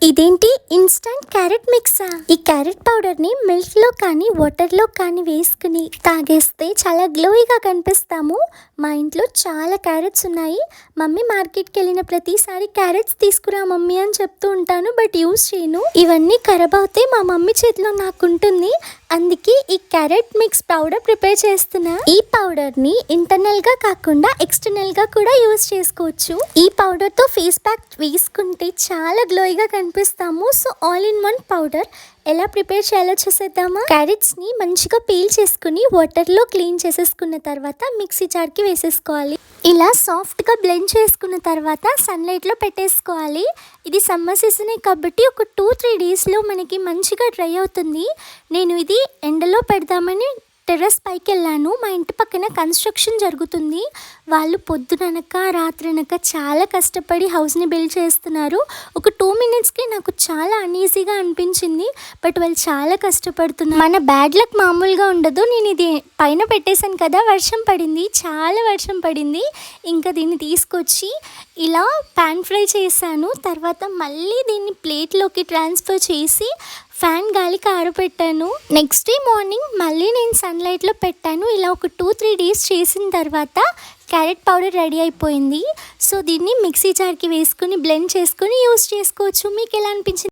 ఇదేంటి instant carrot మిక్సా? ఈ carrot powder ని మిల్క్ లో కానీ వాటర్ లో కానీ వేసుకుని తాగేస్తే చాలా గ్లోయిగా కనిపిస్తాము. మా ఇంట్లో చాలా క్యారెట్స్ ఉన్నాయి. మమ్మీ మార్కెట్కి వెళ్ళిన ప్రతిసారి క్యారెట్స్ తీసుకురా మమ్మీ అని చెప్తూ ఉంటాను, బట్ యూస్ చేయను. ఇవన్నీ ఖరాబ్ అవుతే మా మమ్మీ చేతిలో నాకుంటుంది. అందుకే ఈ క్యారెట్ మిక్స్ పౌడర్ ప్రిపేర్ చేస్తున్నా. ఈ పౌడర్ ని ఇంటర్నల్ గా కాకుండా ఎక్స్టర్నల్ గా కూడా యూస్ చేసుకోవచ్చు. ఈ పౌడర్ తో ఫేస్ ప్యాక్ వేసుకుంటే చాలా గ్లోయిగా కనిపిస్తాము. So all in one powder ఎలా ప్రిపేర్ చేయాలో చూసేద్దామా? క్యారెట్స్ ని మంచిగా పీల్ చేసుకుని వాటర్ లో క్లీన్ చేసేసుకున్న తర్వాత మిక్సీ జార్ కి వేసేసుకోవాలి. ఇలా సాఫ్ట్ గా బ్లెండ్ చేసుకున్న తర్వాత సన్లైట్ లో పెట్టేసుకోవాలి. ఇది సమ్మర్ సీజనే కాబట్టి ఒక 2-3 days లో మనకి మంచిగా డ్రై అవుతుంది. నేను ఇది ఎండలో పెడదామని టెర్రస్ పైకి వెళ్ళాను. మా ఇంటి పక్కన కన్స్ట్రక్షన్ జరుగుతుంది. వాళ్ళు పొద్దుననక రాత్రనక చాలా కష్టపడి హౌస్ని బిల్డ్ చేస్తున్నారు. ఒక 2 minutesకి నాకు చాలా అన్ఈజీగా అనిపించింది, బట్ వాళ్ళు చాలా కష్టపడుతున్నారు. మన బ్యాడ్ లక్ మామూలుగా ఉండదు. నేను ఇది పైన పెట్టేశాను కదా, వర్షం పడింది, చాలా వర్షం పడింది. ఇంకా దీన్ని తీసుకొచ్చి ఇలా పాన్ ఫ్రై చేశాను. తర్వాత మళ్ళీ దీన్ని ప్లేట్లోకి ట్రాన్స్ఫర్ చేసి ఫ్యాన్ గాలికి ఆరబెట్టాను. నెక్స్ట్ డే మార్నింగ్ మళ్ళీ నేను సన్లైట్లో పెట్టాను. ఇలా ఒక 2-3 days చేసిన తర్వాత క్యారెట్ పౌడర్ రెడీ అయిపోయింది. సో దీన్ని మిక్సీ జార్కి వేసుకుని బ్లెండ్ చేసుకుని యూస్ చేసుకోవచ్చు. మీకు ఎలా అనిపించింది?